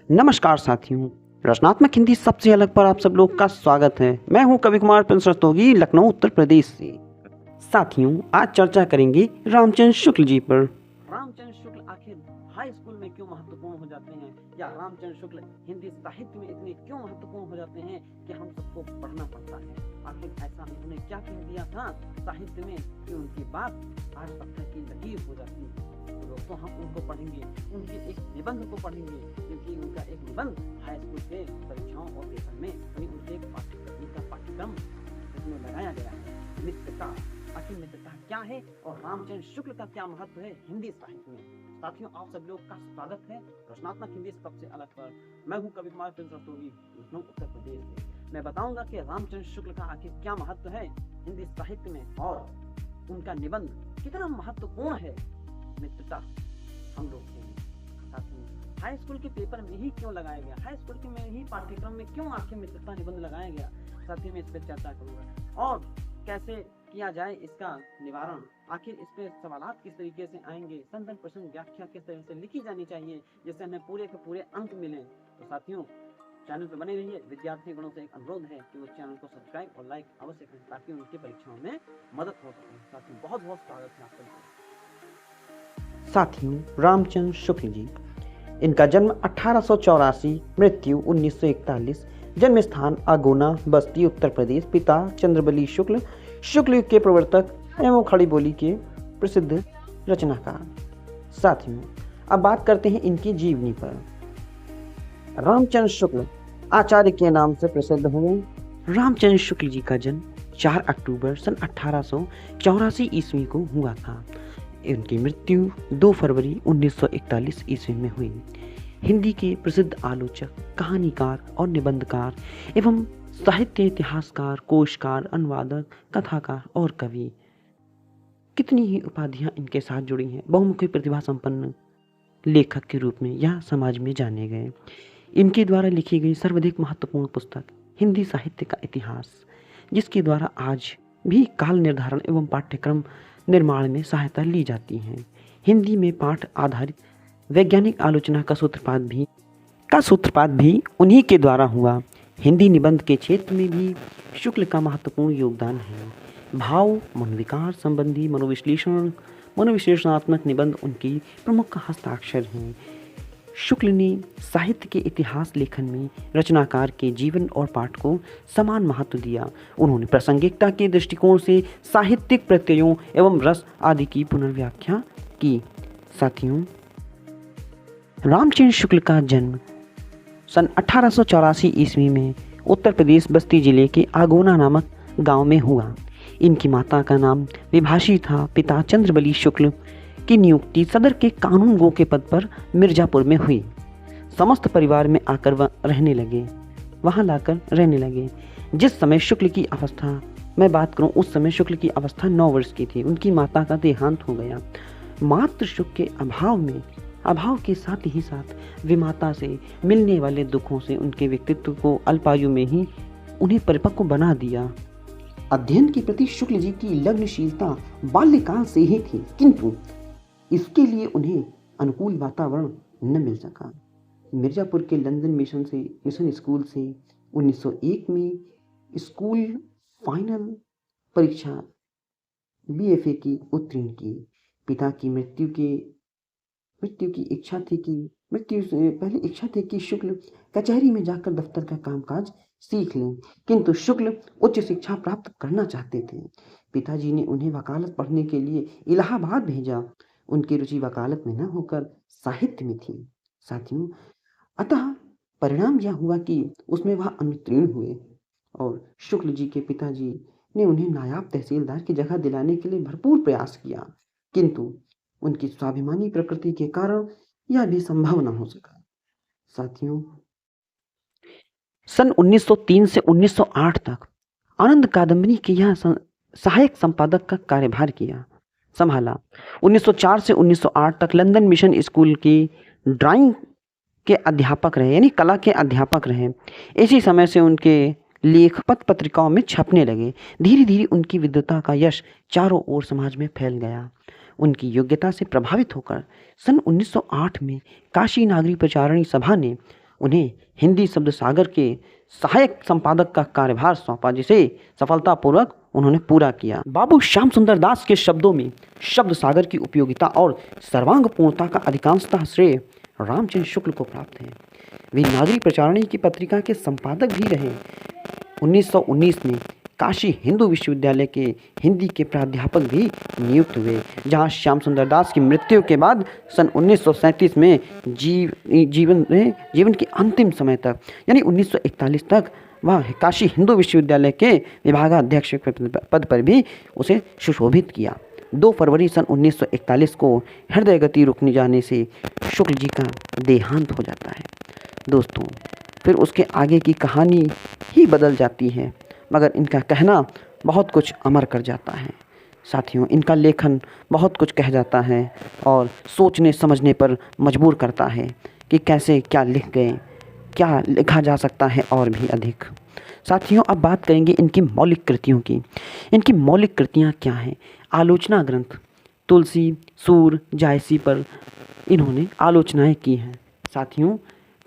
नमस्कार साथियों, रचनात्मक हिंदी सबसे अलग पर आप सब लोग का स्वागत है। मैं हूं कवि कुमार प्रिंस रस्तोगी, लखनऊ उत्तर प्रदेश से। साथियों, आज चर्चा करेंगे रामचंद्र शुक्ल जी पर। रामचंद्र शुक्ल आखिर हाई स्कूल में क्यों महत्वपूर्ण हो जाते हैं, या रामचंद्र शुक्ल हिंदी साहित्य में इतने क्यों महत्वपूर्ण हो जाते हैं कि हम सबको पढ़ना पड़ता है। आखिर ऐसा उन्होंने क्या कह दिया था साहित्य में कि उनकी बात आज पत्थर की लकीर हो जाती है। तो दोस्तों, हम उनको पढ़ेंगे, उनके एक निबंध को पढ़ेंगे, क्योंकि उनका एक निबंध हाई स्कूल के परीक्षाओं और पेपर में उनके एक पाठ्यक्रम इसमें लगाया गया है। मित्रता, आखिर मित्रता क्या है और रामचंद्र शुक्ल का क्या महत्व है हिंदी साहित्य में। साथियों, आप सब लोग का स्वागत है रचनात्मक हिंदी सबसे अलग पर। मैं हूँ कवि कुमार प्रिंस रस्तोगी, लखनऊ उत्तर प्रदेश से। मैं बताऊंगा कि रामचंद्र शुक्ल का आखिर क्या महत्व है हिंदी साहित्य में और उनका निबंध कितना महत्वपूर्ण है। मित्रता हम लोग हाई स्कूल के पेपर में ही क्यों लगाया गया, हाई स्कूल के में ही पाठ्यक्रम में क्यों आखिर मित्रता निबंध लगाया गया, साथियों में इस पर चर्चा करूंगा। और कैसे किया जाए इसका निवारण, आखिर इस पे सवालात किस तरीके से आएंगे, संदर्भ प्रश्न व्याख्या किस तरह से लिखी जानी चाहिए जिससे हमें पूरे के पूरे अंक मिले। तो साथियों, चैनल पर बने रहिए। विद्यार्थी गणों से एक अनुरोध है कि वो चैनल को सब्सक्राइब और लाइक अवश्य करें ताकि उनकी परीक्षाओं में मदद हो सके। साथियों, बहुत बहुत स्वागत है आप सबका। साथियों, रामचंद्र शुक्ल जी, इनका जन्म 1884, मृत्यु 1941, जन्म स्थान आगोना, बस्ती, उत्तर प्रदेश। पिता चंद्रबली शुक्ल, शुक्ल युग के प्रवर्तक एवं खड़ी बोली के प्रसिद्ध रचनाकार। साथियों, अब बात करते हैं इनकी जीवनी पर। रामचंद्र शुक्ल आचार्य के नाम से प्रसिद्ध हुए। रामचंद्र शुक्ल जी का जन्म 4 अक्टूबर सन 1884 ईस्वी को हुआ था। इनकी मृत्यु 2 फरवरी 1941 ईस्वी में हुई। हिंदी के प्रसिद्ध आलोचक, कहानीकार और निबंधकार एवं साहित्य इतिहासकार, कोशकार, अनुवादक, कथाकार और कवि, कितनी ही उपाधियां इनके साथ जुड़ी हैं। बहुमुखी प्रतिभा संपन्न लेखक के रूप में यह समाज में जाने गए। इनके द्वारा लिखी गई सर्वाधिक महत्वपूर्ण पुस्तक हिंदी साहित्य का इतिहास, जिसके द्वारा आज भी काल निर्धारण एवं पाठ्यक्रम निर्माण में सहायता ली जाती है। हिंदी में पाठ आधारित वैज्ञानिक आलोचना का सूत्रपात भी उन्हीं के द्वारा हुआ। हिंदी निबंध के क्षेत्र में भी शुक्ल का महत्वपूर्ण योगदान है। भाव, मनोविकार संबंधी मनोविश्लेषणात्मक निबंध उनकी प्रमुख हस्ताक्षर हैं। शुक्ल ने साहित्य के इतिहास लेखन में रचनाकार के जीवन और पाठ को समान महत्व दिया। उन्होंने प्रासंगिकता के दृष्टिकोण से साहित्यिक प्रत्ययों एवं रस आदि की पुनर्व्याख्या की। साथियों, रामचंद्र शुक्ल का जन्म सन 1884 ईस्वी में उत्तर प्रदेश बस्ती जिले के आगोना नामक गांव में हुआ। इनकी माता का नाम विभाषी था। पिता चंद्रबली शुक्ल की नियुक्ति सदर के कानून गो के पद पर मिर्जापुर में हुई। समस्त परिवार में आकर वहां लाकर रहने लगे। जिस समय शुक्ल की अवस्था मैं बात करूं, उस समय शुक्ल की अवस्था 9 वर्ष की थी। उनकी माता का देहांत हो गया। मातृ सुख के अभाव के साथ ही साथ विमाता से मिलने वाले दुखों से उनके व्यक्तित्व को अल्पायु में ही उन्हें परिपक्व बना दिया। अध्ययन के प्रति शुक्ल जी की लग्नशीलता बाल्यकाल से ही थी, किंतु इसके लिए उन्हें अनुकूल वातावरण न मिल सका। मिर्जापुर के लंदन मिशन स्कूल से 1901 में स्कूल फाइनल परीक्षा BFA की उत्तीर्ण की। पिता की मृत्यु से पहले इच्छा थी कि शुक्ल कचहरी में जाकर दफ्तर का कामकाज सीख लें, किंतु शुक्ल उच्च शिक्षा प्राप्त करना चाहते थे। पिताजी ने उन्हें वकालत पढ़ने के लिए इलाहाबाद भेजा। उनकी रुचि वकालत में न होकर साहित्य में थी। साथियों, अतः परिणाम यह हुआ कि उसमें वह अनुत्तीर्ण हुए और शुक्ल जी के पिताजी ने उन्हें नायाब तहसीलदार की जगह दिलाने के लिए भरपूर प्रयास किया, किंतु उनकी स्वाभिमानी प्रकृति के कारण यह भी संभव न हो सका। साथियों, सन 1903 से 1908 तक आनंद कादम्बरी के यह सहायक संपादक का कार्यभार संभाला। 1904 से 1908 तक लंदन मिशन स्कूल के ड्राइंग के अध्यापक रहे, यानी कला के अध्यापक रहे। इसी समय से उनके लेख पत्र पत्रिकाओं में छपने लगे। धीरे धीरे उनकी विद्वता का यश चारों ओर समाज में फैल गया। उनकी योग्यता से प्रभावित होकर सन 1908 में काशी नागरी प्रचारणी सभा ने उन्हें हिंदी शब्द सागर के सहायक संपादक का कार्यभार सौंपा, जिसे सफलतापूर्वक उन्होंने पूरा किया। बाबू श्याम सुंदर दास के शब्दों में शब्द सागर की उपयोगिता और सर्वांग पूर्णता का अधिकांशतः श्रेय रामचंद्र शुक्ल को प्राप्त है। वे नागरी प्रचारणी की पत्रिका के संपादक भी रहे। 1919 में काशी हिंदू विश्वविद्यालय के हिंदी के प्राध्यापक भी नियुक्त हुए, जहां श्याम सुंदर दास की मृत्यु के बाद सन 1937 में जीवन के अंतिम समय तक यानी 1941 तक वह काशी हिंदू विश्वविद्यालय के विभागाध्यक्ष पद पर भी उसे सुशोभित किया। 2 फरवरी सन 1941 को हृदय गति रुकने जाने से शुक्ल जी का देहांत हो जाता है। दोस्तों, फिर उसके आगे की कहानी ही बदल जाती है, मगर इनका कहना बहुत कुछ अमर कर जाता है। साथियों, इनका लेखन बहुत कुछ कह जाता है और सोचने समझने पर मजबूर करता है कि कैसे क्या लिख गए, क्या लिखा जा सकता है और भी अधिक। साथियों, अब बात करेंगे इनकी मौलिक कृतियों की। इनकी मौलिक कृतियाँ क्या हैं? आलोचना ग्रंथ तुलसी, सूर, जायसी पर इन्होंने आलोचनाएं की हैं। साथियों,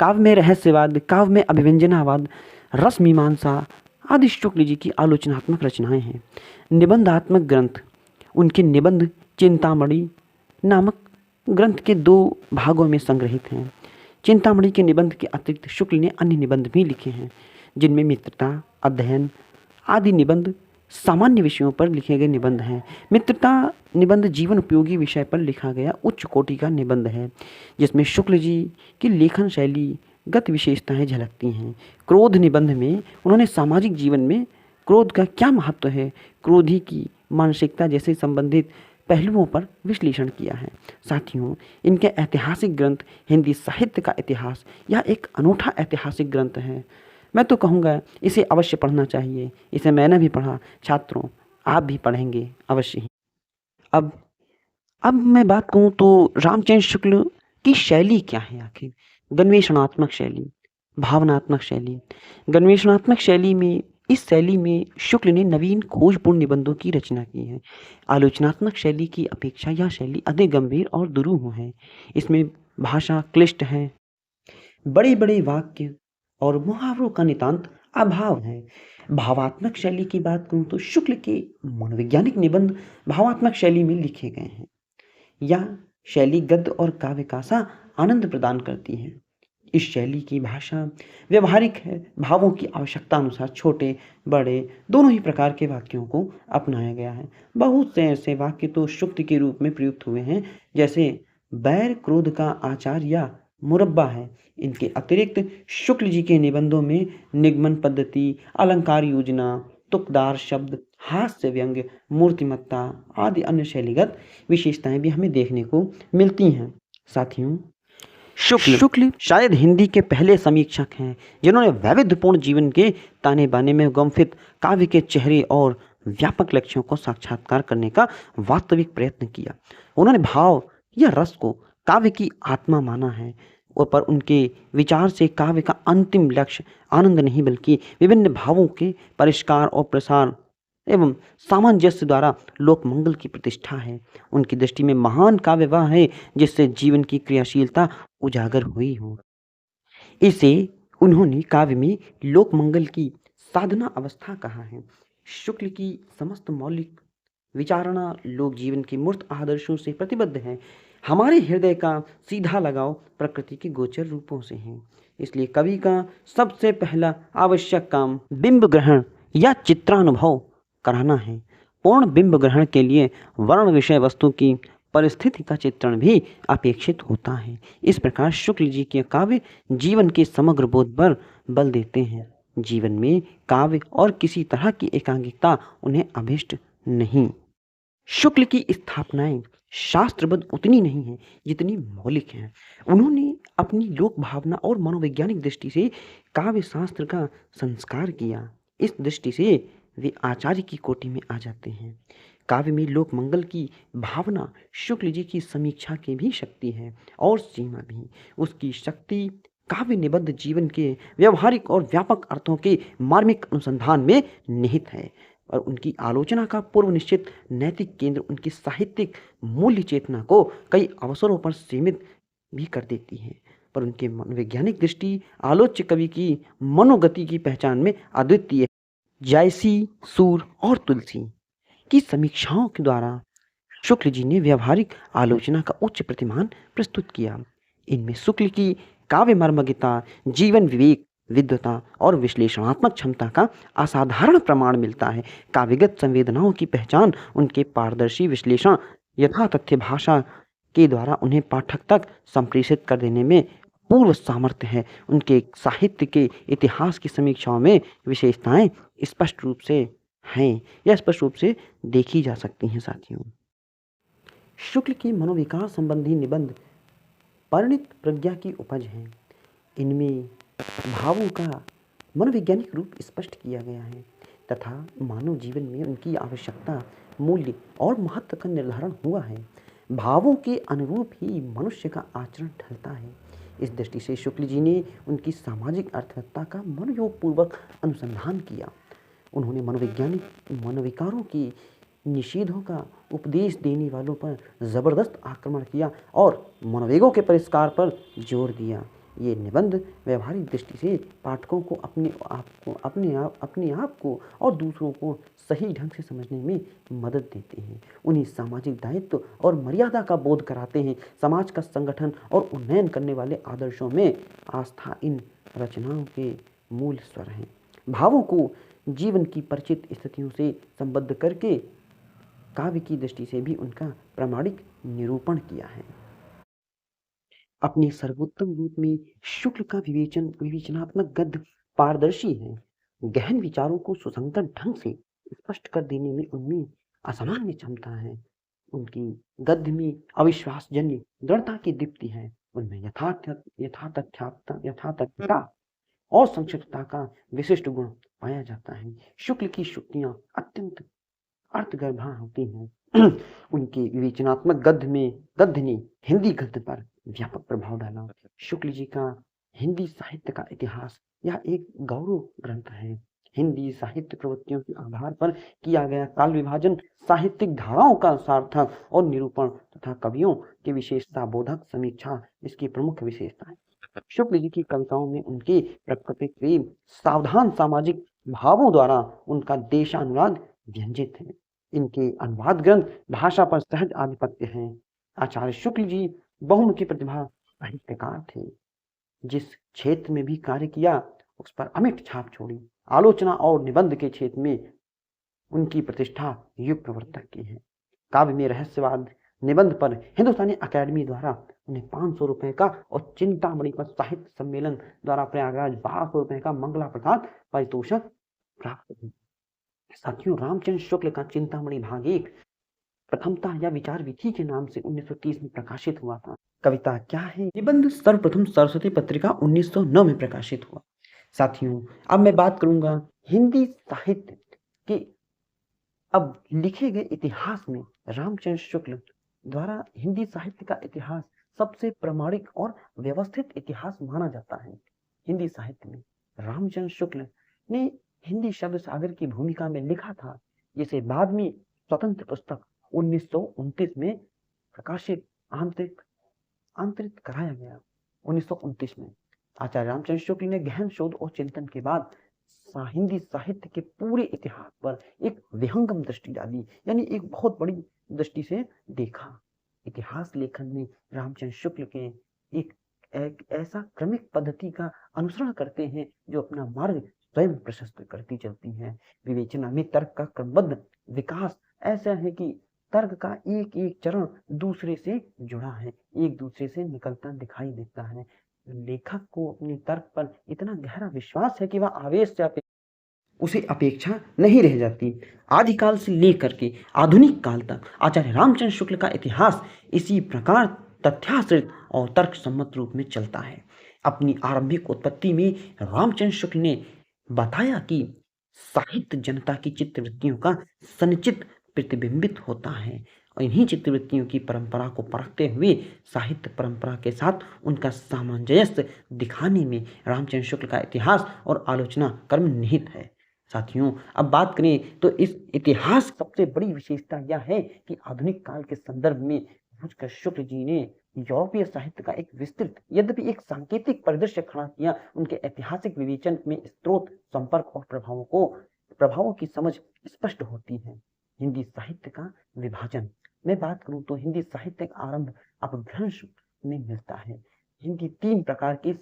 काव्य में रहस्यवाद, काव्य में अभिव्यंजनावाद, रस मीमांसा आदि शुक्ल जी की आलोचनात्मक रचनाएं हैं। निबंधात्मक ग्रंथ, उनके निबंध चिंतामणि नामक ग्रंथ के 2 भागों में संग्रहित हैं। चिंतामणि के निबंध के अतिरिक्त शुक्ल ने अन्य निबंध भी लिखे हैं, जिनमें मित्रता, अध्ययन आदि निबंध सामान्य विषयों पर लिखे गए निबंध हैं। मित्रता निबंध जीवन उपयोगी विषय पर लिखा गया उच्च कोटि का निबंध है, जिसमें शुक्ल जी की लेखन शैली गत विशेषताएं झलकती हैं। क्रोध निबंध में उन्होंने सामाजिक जीवन में क्रोध का क्या महत्व है, क्रोधी की मानसिकता जैसे संबंधित पहलुओं पर विश्लेषण किया है। साथियों, इनके ऐतिहासिक ग्रंथ हिंदी साहित्य का इतिहास, यह एक अनूठा ऐतिहासिक ग्रंथ है। मैं तो कहूँगा इसे अवश्य पढ़ना चाहिए। इसे मैंने भी पढ़ा। छात्रों, आप भी पढ़ेंगे अवश्य ही। अब मैं बात कहूँ तो रामचंद्र शुक्ल की शैली क्या है आखिर? गन्वेषणात्मक शैली, भावनात्मक शैली। गन्वेषणात्मक शैली में, इस शैली में शुक्ल ने नवीन खोजपूर्ण निबंधों की रचना की है। आलोचनात्मक शैली की अपेक्षा यह शैली अधिक गंभीर और दुरूह है। इसमें भाषा क्लिष्ट है, बड़े बड़े वाक्य और मुहावरों का नितांत अभाव है। भावात्मक शैली की बात करूं तो शुक्ल के मनोवैज्ञानिक निबंध भावात्मक शैली में लिखे गए हैं। यह शैली गद्य और काव्य का सा आनंद प्रदान करती है। इस शैली की भाषा व्यवहारिक है। भावों की आवश्यकता अनुसार छोटे बड़े दोनों ही प्रकार के वाक्यों को अपनाया गया है। बहुत से ऐसे वाक्य तो शुक्ति के रूप में प्रयुक्त हुए हैं, जैसे बैर क्रोध का आचार या मुरब्बा है। इनके अतिरिक्त शुक्ल जी के निबंधों में निगमन पद्धति, अलंकार योजना, तुकदार शब्द, हास्य व्यंग्य, मूर्तिमत्ता आदि अन्य शैलीगत विशेषताएं भी हमें देखने को मिलती हैं। साथियों, शुक्ल शायद हिंदी के पहले समीक्षक हैं जिन्होंने वैविध्यपूर्ण जीवन के ताने बाने में गंफित काव्य के चेहरे और व्यापक लक्ष्यों को साक्षात्कार करने का वास्तविक प्रयत्न किया। उन्होंने भाव या रस को काव्य की आत्मा माना है, और पर उनके विचार से काव्य का अंतिम लक्ष्य आनंद नहीं बल्कि विभिन्न भावों के परिष्कार और प्रसार एवं सामंजस्य द्वारा लोक मंगल की प्रतिष्ठा है। उनकी दृष्टि में महान काव्य वह है जिससे जीवन की क्रियाशीलता उजागर हुई हो। इसे उन्होंने काव्य में लोक मंगल की साधना अवस्था कहा है। शुक्ल की समस्त मौलिक विचारणा लोक जीवन के मूर्त आदर्शों से प्रतिबद्ध है। हमारे हृदय का सीधा लगाव प्रकृति के गोचर रूपों से है। इसलिए कवि का सबसे पहला आवश्यक काम बिंब ग्रहण या चित्रानुभव कराना है। पूर्ण बिंब ग्रहण के लिए वर्ण विषय वस्तु की परिस्थिति का चित्रण भी अपेक्षित होता है। इस प्रकार शुक्ल जी के काव्य जीवन के समग्र बोध पर बल देते हैं। जीवन में काव्य और किसी तरह की एकांकिकता उन्हें अभिष्ट नहीं। शुक्ल की स्थापनाएं शास्त्रबद्ध उतनी नहीं है जितनी मौलिक हैं। उन्होंने अपनी लोक भावना और मनोवैज्ञानिक दृष्टि से काव्य शास्त्र का संस्कार किया। इस दृष्टि से वे आचार्य की कोटि में आ जाते हैं। काव्य में लोक मंगल की भावना शुक्ल जी की समीक्षा की भी शक्ति है और सीमा भी। उसकी शक्ति काव्य निबद्ध जीवन के व्यवहारिक और व्यापक अर्थों के मार्मिक अनुसंधान में निहित है, और उनकी आलोचना का पूर्व निश्चित नैतिक केंद्र उनकी साहित्यिक मूल्य चेतना को कई अवसरों पर सीमित भी कर देती है। पर उनके मनोवैज्ञानिक दृष्टि आलोच्य कवि की मनोगति की पहचान में अद्वितीय है। जायसी, सूर और तुलसी की समीक्षाओं के द्वारा शुक्ल जी ने व्यावहारिक आलोचना का उच्च प्रतिमान प्रस्तुत किया। इनमें शुक्ल की काव्य मर्मज्ञता, जीवन विवेक, विद्वता और विश्लेषणात्मक क्षमता का असाधारण प्रमाण मिलता है। काव्यगत संवेदनाओं की पहचान उनके पारदर्शी विश्लेषण, यथातथ्य भाषा के द्वारा उन्हें पाठक तक संप्रेषित कर देने में पूर्व सामर्थ्य है। उनके साहित्य के इतिहास की समीक्षाओं में विशेषताएं स्पष्ट रूप से हैं या स्पष्ट रूप से देखी जा सकती हैं। साथियों, शुक्ल की मनोविकार संबंधी निबंध परिणित प्रज्ञा की उपज हैं। इनमें भावों का मनोवैज्ञानिक रूप स्पष्ट किया गया है तथा मानव जीवन में उनकी आवश्यकता, मूल्य और महत्व का निर्धारण हुआ है। भावों के अनुरूप ही मनुष्य का आचरण ढलता है। इस दृष्टि से शुक्ल जी ने उनकी सामाजिक अर्थवत्ता का मनोयोगपूर्वक अनुसंधान किया। उन्होंने मनोवैज्ञानिक मनोविकारों की निषेधों का उपदेश देने वालों पर जबरदस्त आक्रमण किया और मनोवेगों के परिष्कार पर जोर दिया। ये निबंध व्यवहारिक दृष्टि से पाठकों को अपने आप को और दूसरों को सही ढंग से समझने में मदद देते हैं। उन्हें सामाजिक दायित्व और मर्यादा का बोध कराते हैं। समाज का संगठन और उन्नयन करने वाले आदर्शों में आस्था इन रचनाओं के मूल स्वर हैं। भावों को जीवन की परिचित स्थितियों से संबद्ध करके काव्य की दृष्टि से भी उनका प्रामाणिक निरूपण किया है। अपने सर्वोत्तम रूप में शुक्ल का विवेचनात्मक गद्य पारदर्शी है। गहन विचारों को सुसंगत ढंग से स्पष्ट कर देने में उनमें असामान्य क्षमता है। उनकी गद्य में अविश्वासजन्य दृढ़ता की दीप्ति है। उनमें यथातथ्यता और संक्षिप्तता का विशिष्ट गुण पाया जाता है। शुक्ल की शुक्तियां अत्यंत अर्थगर्भा होती हैं। उनके विवेचनात्मक गद्य ने हिंदी गद्य पर व्यापक प्रभाव डाला। शुक्ल जी का हिंदी साहित्य का इतिहास यह एक गौरव ग्रंथ है। हिंदी साहित्य प्रवृत्तियों के आधार पर किया गया काल विभाजन साहित्यिक धाराओं का सार्थक और निरूपण तथा कवियों की विशेषता बोधक समीक्षा इसकी प्रमुख विशेषता है। शुक्ल जी की कविताओं में उनके प्राकृतिक प्रेम, सावधान सामाजिक भावों द्वारा उनका देशानुराग व्यंजित है। इनके अनुवाद ग्रंथ भाषा पर सहज आधिपत्य हैं। आचार्य शुक्ल जी बहुमुखी प्रतिभा साहित्यकार थे। जिस क्षेत्र में भी कार्य किया उस पर अमिट छाप छोड़ी। आलोचना और निबंध के क्षेत्र में उनकी प्रतिष्ठा युग प्रवर्तक की है। काव्य में रहस्यवाद निबंध पर हिंदुस्तानी अकेडमी द्वारा उन्हें 500 रुपए का और चिंतामणि पर साहित्य सम्मेलन द्वारा प्रयागराज 1200 रुपए का मंगला प्रसाद पारितोषिक प्राप्त हुआ। साथियों, रामचंद्र शुक्ल का चिंतामणि भाग 1 प्रथमता या विचार विधि के नाम से 1930 में प्रकाशित हुआ था। कविता क्या है? निबंध सर्वप्रथम सरस्वती पत्रिका 1909 में प्रकाशित हुआ। साथियों, अब मैं बात करूंगा हिंदी साहित्य के अब लिखे गए इतिहास में रामचंद्र शुक्ल द्वारा हिंदी साहित्य का इतिहास सबसे प्रामाणिक और व्यवस्थित इतिहास माना जाता है। हिंदी साहित्य में रामचंद्र शुक्ल ने हिंदी शब्द सागर की भूमिका में लिखा था, जिसे बाद में स्वतंत्र पुस्तक 1929 में प्रकाशित आंतरिक कराया गया। 1929 में आचार्य रामचंद्र शुक्ल ने गहन शोध और चिंतन के बाद हिंदी साहित्य के पूरे इतिहास पर एक विहंगम दृष्टि डाली, यानी एक बहुत बड़ी दृष्टि से देखा। इतिहास लेखन में रामचंद्र शुक्ल के एक ऐसा क्रमिक पद्धति का अनुसरण करते हैं जो अपना मार्ग स्वयं प्रशस्त करती चलती है। विवेचना में तर्क का क्रमबद्ध विकास ऐसा है कि तर्क का एक एक चरण दूसरे से जुड़ा है, एक दूसरे से निकलता दिखाई देता है। लेखक को अपने तर्क पर इतना गहरा विश्वास है कि वह आवेश से उसे अपेक्षा नहीं रह जाती। आदिकाल से लेकर के आधुनिक काल तक आचार्य रामचंद्र शुक्ल का इतिहास इसी प्रकार तथ्याश्रित और तर्क सम्मत रूप में चलता है। अपनी आरंभिक उत्पत्ति में रामचंद्र शुक्ल ने बताया कि साहित्य जनता की चित्तवृत्तियों का सनिचित प्रतिबिंबित होता है और इन्हीं चित्तवृत्तियों की परंपरा को परखते हुए साहित्य परंपरा के साथ उनका सामंजस्य दिखाने में रामचंद्र शुक्ल का इतिहास और आलोचना कर्म निहित है। साथियों, अब बात करें तो इस इतिहास सबसे बड़ी विशेषता यह है कि आधुनिक काल के संदर्भ में शुक्ल जी ने यूरोपीय साहित्य का एक विस्तृत यद्यपि एक सांकेतिक परिदृश्य खड़ा किया। उनके ऐतिहासिक विवेचन में स्रोत, संपर्क और प्रभावों की समझ स्पष्ट होती है। हिंदी साहित्य का विभाजन मैं बात करूं तो हिंदी साहित्य का आरंभ अपभ्रंश में मिलता है। हिंदी में तीन प्रकार के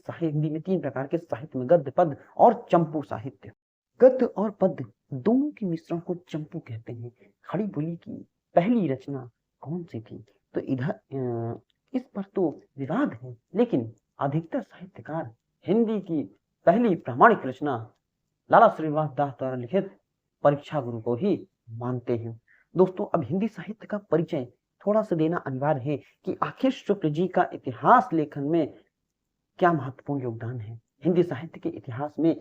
साहित्य में गद्य, पद्य और चंपू साहित्य। गद्य और पद्य दोनों के मिश्रण को चंपू कहते हैं। खड़ी बोली की पहली रचना कौन सी थी? तो इधर इस पर तो विवाद है, लेकिन अधिकतर साहित्यकार हिंदी की पहली प्रामाणिक रचना लाला श्रीनिवास दास द्वारा लिखित परीक्षा गुरु को ही मानते हैं। दोस्तों, अब हिंदी साहित्य का परिचय थोड़ा सा देना अनिवार्य है कि आखिर शुक्ल जी का इतिहास लेखन में क्या महत्वपूर्ण योगदान है। हिंदी साहित्य के इतिहास में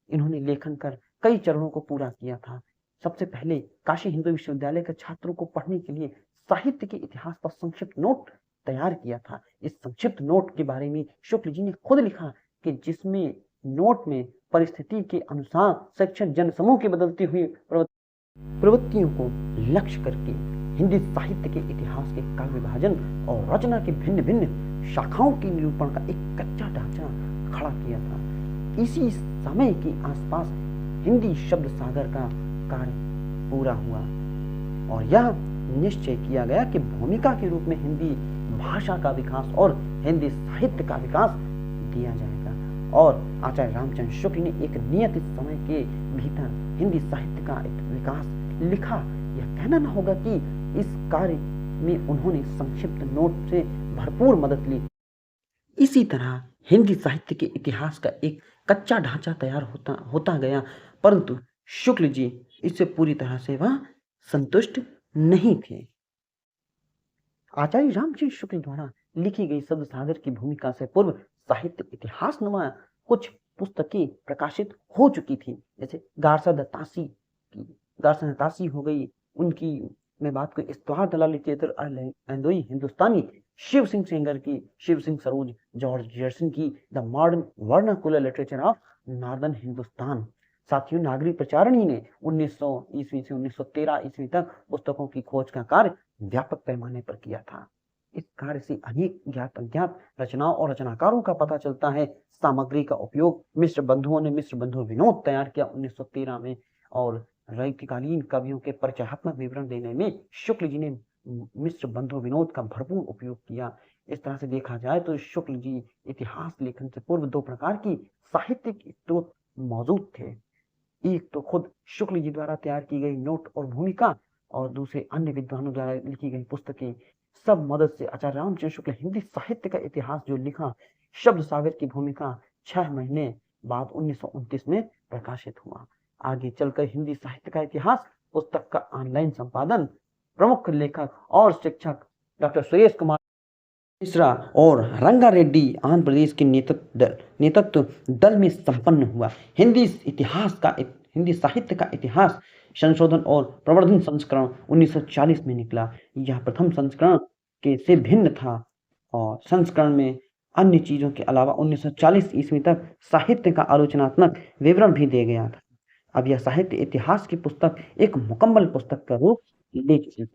इन्होंने लेखन कर कई चरणों को पूरा किया था। सबसे पहले काशी हिंदू विश्वविद्यालय के छात्रों को पढ़ने के लिए साहित्य के इतिहास पर संक्षिप्त नोट तैयार किया था। इस संक्षिप्त नोट के बारे में शुक्ल जी ने खुद लिखा कि जिसमें नोट में परिस्थिति के अनुसार शिक्षक जनसमूह की बदलती हुई प्रवृत्तियों को लक्ष्य करके हिंदी साहित्य के इतिहास के काल विभाजन और रचना के भिन्न भिन्न शाखाओं के निरूपण का एक कच्चा ढांचा खड़ा किया था। इसी समय के आसपास हिंदी शब्द सागर का कार्य पूरा हुआ और यह निश्चय किया गया कि भूमिका के रूप में हिंदी भाषा का विकास और हिंदी साहित्य का विकास दिया जाएगा। और आचार्य रामचंद्र शुक्ल ने एक नियत समय के भीतर हिंदी साहित्य का एक विकास लिखा। यह कहना न होगा कि इस कार्य में उन्होंने संक्षिप्त नोट से भरपूर मदद ली। इसी तरह हिंदी साहित्य के इतिहास का एक कच्चा ढांचा तैयार होता गया, परंतु शुक्ल जी इससे पूरी तरह से वह संतुष्ट नहीं थे। आचार्य रामचंद्र शुक्ल द्वारा लिखी गई शब्द सागर की भूमिका से पूर्व साहित्य इतिहास नुमा कुछ पुस्तकें प्रकाशित हो चुकी थी। जैसे गारसा दत्तासी हो गई, उनकी मैं बात करूं इस्तवार दलाल लिटरेचर अंदोई हिंदुस्तानी, शिव सिंह सेंगर की शिव सिंह सरोज, जॉर्ज जर्सन की the modern vernacular literature of northern Hindustan. साथियों, नागरी प्रचारणी ने 1900 ईस्वी से 1913 ईस्वी तक पुस्तकों की खोज का कार्य व्यापक पैमाने पर किया था। इस कार्य से अनेक ज्ञात अज्ञात रचनाओं और रचनाकारों का पता चलता है। सामग्री का उपयोग मिश्र बंधु विनोद तैयार किया 1913 में, और रैक्यकालीन कवियों के परिचयात्मक विवरण देने में शुक्ल जी ने मिश्र बंधु विनोद का भरपूर उपयोग किया। इस तरह से देखा जाए तो शुक्ल जी इतिहास लेखन से पूर्व दो प्रकार की साहित्यिक स्रोत मौजूद थे। एक तो खुद शुक्ल जी द्वारा तैयार की गई नोट और भूमिका, और दूसरे अन्य विद्वानों द्वारा लिखी गई पुस्तकें। सब मदद से आचार्य रामचंद्र शुक्ल हिंदी साहित्य का इतिहास जो लिखा, शब्द सागर की भूमिका 6 महीने बाद 1929 में प्रकाशित हुआ। आगे चलकर हिंदी साहित्य का इतिहास पुस्तक का ऑनलाइन संपादन प्रमुख लेखक और शिक्षक डॉक्टर सुरेश कुमार मिश्रा और रंगारेड्डी आंध्र प्रदेश के नेतृत्व दल में संपन्न हुआ। हिंदी साहित्य का इतिहास संशोधन और प्रवर्धन संस्करण 1940 में निकला। यह प्रथम संस्करण के से भिन्न था और संस्करण में अन्य चीजों के अलावा 1940 ईस्वी तक साहित्य का आलोचनात्मक विवरण भी दे गया था। अब यह साहित्य इतिहास की पुस्तक एक मुकम्मल पुस्तक का रूप ले चुकी थी।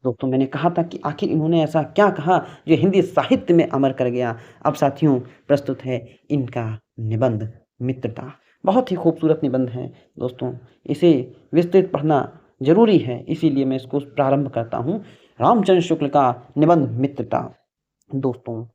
दोस्तों, मैंने कहा था कि आखिर इन्होंने ऐसा क्या कहा जो हिंदी साहित्य में अमर कर गया। अब साथियों, प्रस्तुत है इनका निबंध मित्रता। बहुत ही खूबसूरत निबंध है दोस्तों, इसे विस्तृत पढ़ना जरूरी है, इसीलिए मैं इसको प्रारंभ करता हूँ। रामचंद्र शुक्ल का निबंध मित्रता। दोस्तों,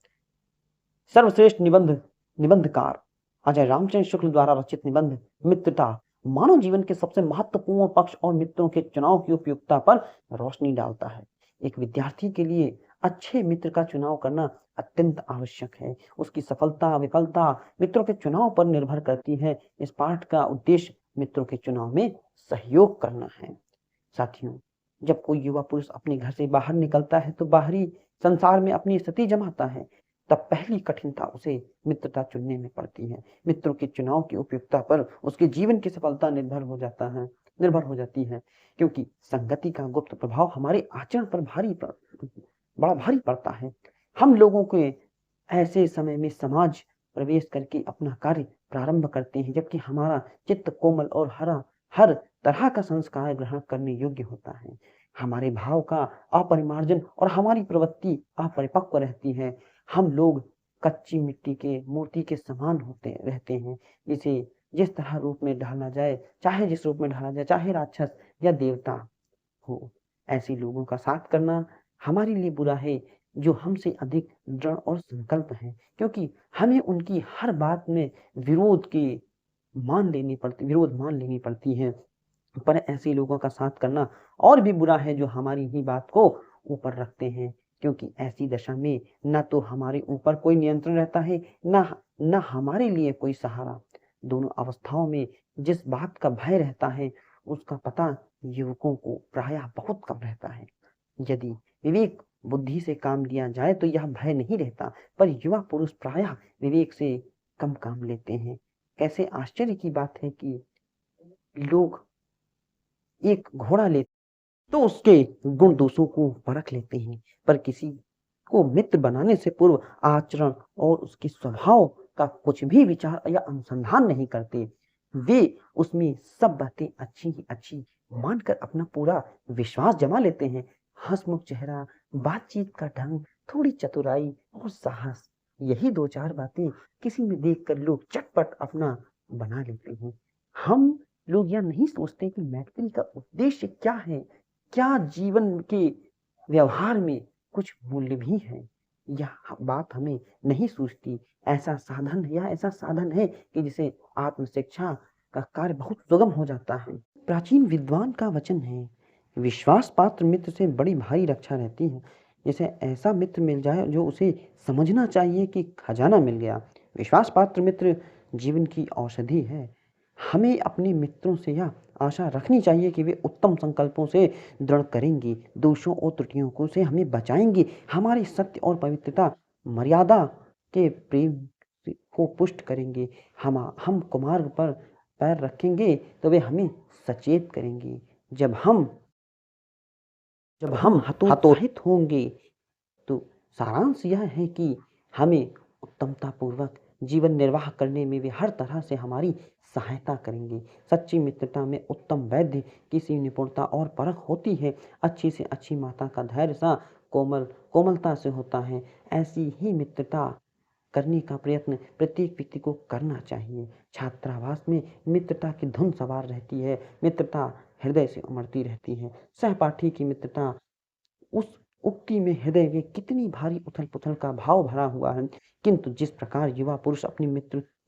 सर्वश्रेष्ठ निबंधकार आचार्य रामचंद्र शुक्ल द्वारा रचित निबंध मित्रता मानव जीवन के सबसे महत्वपूर्ण पक्ष और मित्रों के चुनाव की उपयुक्तता पर रोशनी डालता है। एक विद्यार्थी के लिए अच्छे मित्र का चुनाव करना अत्यंत आवश्यक है। उसकी सफलता विफलता मित्रों के चुनाव पर निर्भर करती है। इस पाठ का उद्देश्य मित्रों के चुनाव में सहयोग करना है। साथियों, जब कोई युवा पुरुष अपने घर से बाहर निकलता है तो बाहरी संसार में अपनी स्थिति जमाता है, तब पहली कठिनता उसे मित्रता चुनने में पड़ती है। मित्रों के चुनाव की उपयुक्तता पर उसके जीवन की सफलता निर्भर हो जाती है, क्योंकि संगति का गुप्त प्रभाव हमारे आचरण पर बड़ा भारी पड़ता है। हम लोगों के ऐसे समय में समाज प्रवेश करके अपना कार्य प्रारंभ करते हैं, जबकि हमारा चित्त कोमल और हर तरह का संस्कार ग्रहण करने योग्य होता है। हमारे भाव का अपरिमार्जन और हमारी प्रवृत्ति अपरिपक्व रहती है। हम लोग कच्ची मिट्टी के मूर्ति के समान होते रहते हैं, जिसे जिस तरह रूप में ढाला जाए, चाहे जिस रूप में ढाला जाए, चाहे राक्षस या देवता हो, ऐसे लोगों का साथ करना हमारे लिए बुरा है जो हमसे अधिक दृढ़ और संकल्प हैं, क्योंकि हमें उनकी हर बात में विरोध मान लेनी पड़ती है। पर ऐसे लोगों का साथ करना और भी बुरा है जो हमारी ही बात को ऊपर रखते हैं, क्योंकि ऐसी दशा में न तो हमारे ऊपर कोई नियंत्रण रहता है, न हमारे लिए कोई सहारा। दोनों अवस्थाओं में जिस बात का भय रहता है उसका पता युवकों को प्रायः बहुत कम रहता है। यदि विवेक बुद्धि से काम लिया जाए तो यह भय नहीं रहता, पर युवा पुरुष प्रायः विवेक से कम काम लेते हैं। कैसे आश्चर्य की बात है कि लोग एक घोड़ा लेते तो उसके गुण दोषों को परख लेते हैं, पर किसी को मित्र बनाने से पूर्व आचरण और उसके स्वभाव का कुछ भी विचार या अनुसंधान नहीं करते। वे उसमें सब बातें अच्छी ही अच्छी मानकर अपना पूरा विश्वास जमा लेते हैं। हंसमुख चेहरा, बातचीत का ढंग, थोड़ी चतुराई और साहस, यही दो चार बातें किसी में देखकर लोग चटपट अपना बना लेते हैं। हम लोग यह नहीं सोचते कि मैत्री का उद्देश्य क्या है, क्या जीवन के व्यवहार में कुछ मूल्य भी है। यह बात हमें नहीं सूझती। ऐसा साधन है कि जिसे आत्मशिक्षा का कार्य बहुत सुगम हो जाता है। प्राचीन विद्वान का वचन है, विश्वास पात्र मित्र से बड़ी भारी रक्षा रहती है। जैसे ऐसा मित्र मिल जाए जो उसे समझना चाहिए कि खजाना मिल गया। विश्वास पात्र मित्र जीवन की औषधि है। हमें अपने मित्रों से यह आशा रखनी चाहिए कि वे उत्तम संकल्पों से दृढ़ करेंगे, दोषों और त्रुटियों को से हमें बचाएंगे, हमारी सत्य और पवित्रता मर्यादा के प्रेम को पुष्ट करेंगे। हम कुमार्ग पर पैर रखेंगे तो वे हमें सचेत करेंगे। जब हम हतोत्साहित होंगे तो सारांश यह है कि हमें उत्तमता पूर्वक जीवन निर्वाह करने में वे हर तरह से हमारी सहायता करेंगे। सच्ची मित्रता में उत्तम वैद्य किसी निपुणता और परख होती है। अच्छी से अच्छी माता का धैर्य सा कोमलता से होता है। ऐसी ही मित्रता करने का प्रयत्न प्रत्येक व्यक्ति को करना चाहिए। छात्रावास में मित्रता की धुन सवार रहती है, मित्रता हृदय से उमड़ती रहती है। सहपाठी की मित्रता, उस उक्ति में हृदय में कितनी भारी उथल पुथल का भाव भरा हुआ है, किंतु जिस प्रकार युवा पुरुष अपनी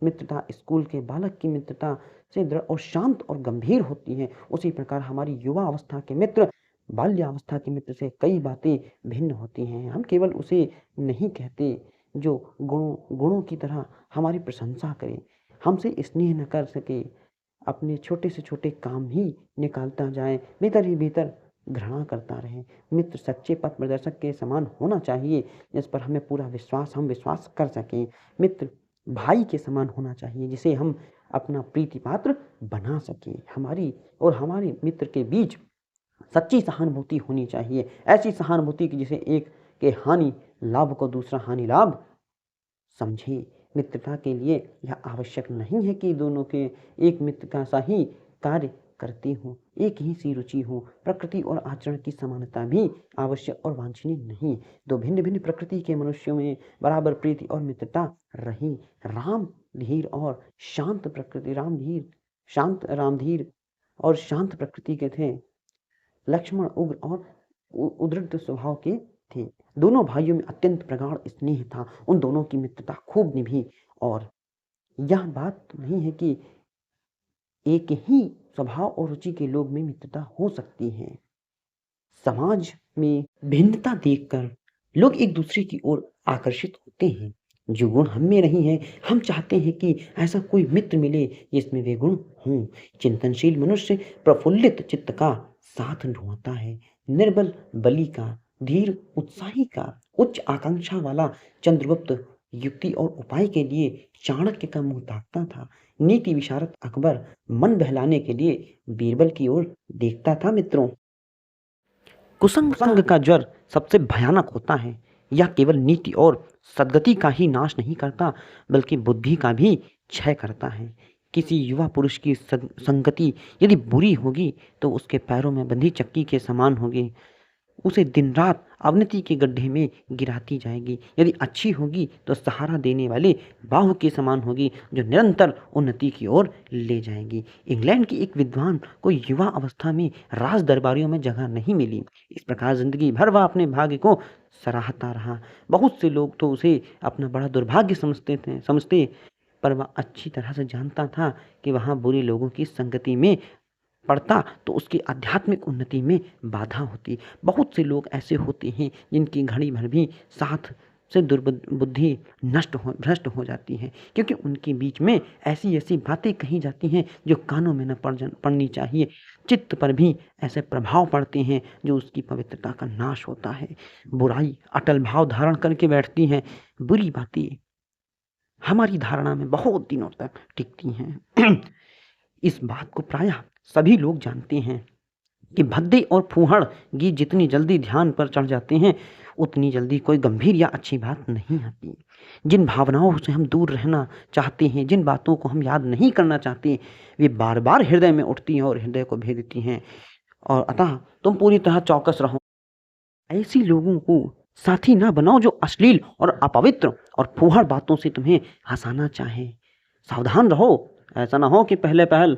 मित्रता स्कूल के बालक की मित्रता से दृढ़ और शांत और गंभीर होती है, उसी प्रकार हमारी युवा अवस्था के मित्र बाल्यावस्था के मित्र से कई बातें भिन्न होती हैं। हम केवल उसे नहीं कहते जो गुणों की तरह हमारी प्रशंसा करे, हमसे स्नेह न कर सके, अपने छोटे से छोटे काम ही निकालता जाए, भीतर ही भीतर घृणा करता रहे। मित्र सच्चे पथ प्रदर्शक के समान होना चाहिए, जिस पर हमें पूरा हम विश्वास कर सकें। मित्र भाई के समान होना चाहिए, जिसे हम अपना प्रीति पात्र बना सकें। हमारे मित्र के बीच सच्ची सहानुभूति होनी चाहिए, ऐसी सहानुभूति की जिसे एक के हानि लाभ को दूसरा हानि लाभ समझे। मित्रता के लिए यह आवश्यक नहीं है कि दोनों के एक मित्र का सा ही कार्य करती हूँ, एक ही सी रुचि हो। प्रकृति और आचरण की समानता भी आवश्यक और वांछनीय नहीं। दो भिन्न भिन्न प्रकृति के मनुष्यों में बराबर प्रीति और मित्रता रही। राम धीर और शांत प्रकृति के थे। लक्ष्मण उग्र और उद्रत स्वभाव के थे। दोनों भाइयों में अत्यंत प्रगाढ़ स्नेह था। उन दोनों की मित्रता खूब निभी। और यह बात नहीं है कि एक ही स्वभाव और रुचि के लोग में मित्रता हो सकती है। समाज में भिन्नता देखकर लोग एक दूसरे की ओर आकर्षित होते हैं। जो गुण हम में नहीं है, हम चाहते हैं कि ऐसा कोई मित्र मिले जिसमें वे गुण हों। चिंतनशील मनुष्य प्रफुल्लित चित्त का साथ ढूंढता है। निर्बल बलि का, धीर उत्साही का, उच्च आकांक्षा वाला चंद्रगुप्त युक्ति और उपाय के लिए चाणक्य का मुंह ताकता था। नीति विशारद अकबर मन बहलाने के लिए बीरबल की ओर देखता था। मित्रों, कुसंग का ज्वर सबसे भयानक होता है। यह केवल नीति और सद्गति का ही नाश नहीं करता, बल्कि बुद्धि का भी क्षय करता है। किसी युवा पुरुष की संगति यदि बुरी होगी तो उसके पैरों में बंधी चक्की के समान होगी, उसे दिन रात अवनति के गड्ढे में गिराती जाएगी। यदि अच्छी होगी तो सहारा देने वाले बाहु के समान होगी, जो निरंतर उन्नति की ओर ले जाएगी। इंग्लैंड की एक विद्वान को युवा अवस्था में राज दरबारियों में जगह नहीं मिली। इस प्रकार जिंदगी भर वह अपने भाग्य को सराहता रहा। बहुत से लोग तो उसे अपना बड़ा दुर्भाग्य समझते, पर वह अच्छी तरह से जानता था कि वहाँ बुरे लोगों की संगति में पड़ता तो उसकी आध्यात्मिक उन्नति में बाधा होती। बहुत से लोग ऐसे होते हैं जिनकी घड़ी भर भी साथ से दुर्बुद्धि भ्रष्ट हो जाती है, क्योंकि उनके बीच में ऐसी ऐसी बातें कही जाती हैं जो कानों में न पड़नी चाहिए। चित्त पर भी ऐसे प्रभाव पड़ते हैं जो उसकी पवित्रता का नाश होता है। बुराई अटल भाव धारण करके बैठती है। बुरी बातें हमारी धारणा में बहुत दिनों तक टिकती हैं। इस बात को प्रायः सभी लोग जानते हैं कि भद्दे और फूहड़ गीत जितनी जल्दी ध्यान पर चढ़ जाते हैं उतनी जल्दी कोई गंभीर या अच्छी बात नहीं आती। जिन भावनाओं से हम दूर रहना चाहते हैं, जिन बातों को हम याद नहीं करना चाहते, वे बार बार हृदय में उठती हैं और हृदय को भेदती हैं। और अतः तुम पूरी तरह चौकस रहो। ऐसी लोगों को साथी ना बनाओ जो अश्लील और अपवित्र और फूहड़ बातों से तुम्हें हंसाना चाहे। सावधान रहो, ऐसा ना हो कि पहले पहल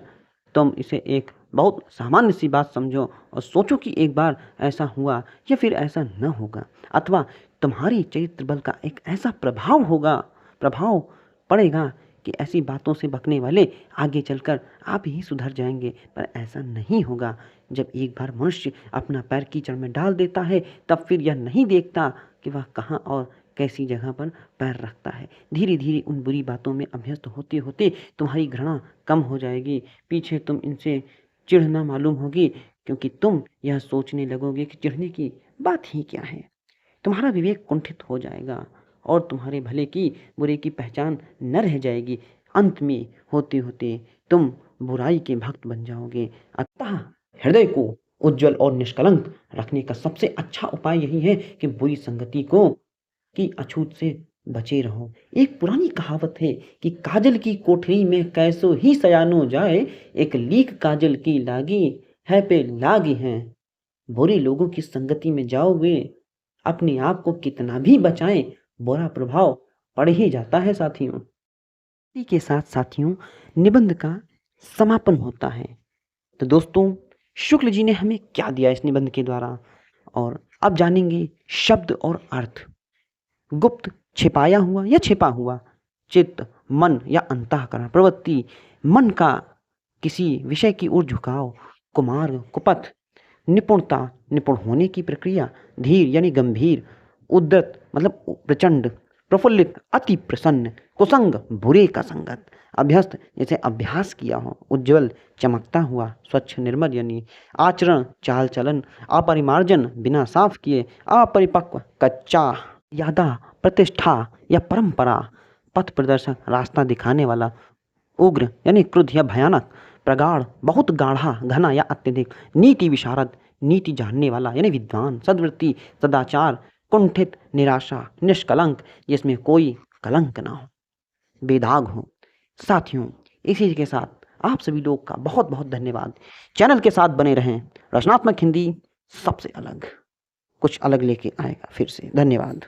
तुम इसे एक बहुत सामान्य सी बात समझो और सोचो कि एक बार ऐसा हुआ या फिर ऐसा न होगा, अथवा तुम्हारी चरित्र बल का एक ऐसा प्रभाव पड़ेगा कि ऐसी बातों से बकने वाले आगे चलकर आप ही सुधर जाएंगे। पर ऐसा नहीं होगा। जब एक बार मनुष्य अपना पैर कीचड़ में डाल देता है तब फिर यह नहीं देखता कि वह कहाँ और कैसी जगह पर पैर रखता है। धीरे धीरे उन बुरी बातों में अभ्यस्त होते होते तुम्हारी घृणा कम हो जाएगी। पीछे तुम इनसे चिढ़ना मालूम होगी, क्योंकि तुम यह सोचने लगोगे कि चिढ़ने की बात ही क्या है। तुम्हारा विवेक कुंठित हो जाएगा और तुम्हारे भले की बुरे की पहचान न रह जाएगी। अंत में होते होते तुम बुराई के भक्त बन जाओगे। अतः हृदय को उज्जवल और निष्कलंक रखने का सबसे अच्छा उपाय यही है कि बुरी संगति की अछूत से बचे रहो। एक पुरानी कहावत है कि काजल की कोठरी में कैसो ही सयानो जाए, एक लीक काजल की लागी है पे लागी है। बुरे लोगों की संगति में जाओगे, अपने आप को कितना भी बचाएं, बुरा प्रभाव पड़ ही जाता है साथियों। इसी के साथ साथियों निबंध का समापन होता है। तो दोस्तों, शुक्ल जी ने हमें क्या दिया इस निबंध के द्वारा, और अब जानेंगे शब्द और अर्थ। गुप्त, छिपाया हुआ या छिपा हुआ, चित्त, मन या अंतःकरण, प्रवृत्ति, मन का किसी विषय की ओर झुकाव, कुमार्ग, कुपथ, निपुणता, निपुण होने की प्रक्रिया, धीर यानी गंभीर, उद्धत मतलब प्रचंड, प्रफुल्लित अति प्रसन्न, कुसंग बुरे का संगत, अभ्यस्त जैसे अभ्यास किया हो, उज्जवल चमकता हुआ, स्वच्छ निर्मल यानी आचरण चाल चलन, अपरिमार्जन बिना साफ किए, अपरिपक्व कच्चा, यादा प्रतिष्ठा या परंपरा, पथ प्रदर्शक रास्ता दिखाने वाला, उग्र यानी क्रुद्ध या भयानक, प्रगाढ़ बहुत गाढ़ा घना या अत्यधिक, नीति विशारद नीति जानने वाला यानी विद्वान, सद्वृत्ति सदाचार, कुंठित निराशा, निष्कलंक जिसमें कोई कलंक ना हो, बेदाग हो। साथियों, इसी के साथ आप सभी लोग का बहुत बहुत धन्यवाद। चैनल के साथ बने रहें। रचनात्मक हिंदी सबसे अलग कुछ अलग लेके आएगा फिर से। धन्यवाद।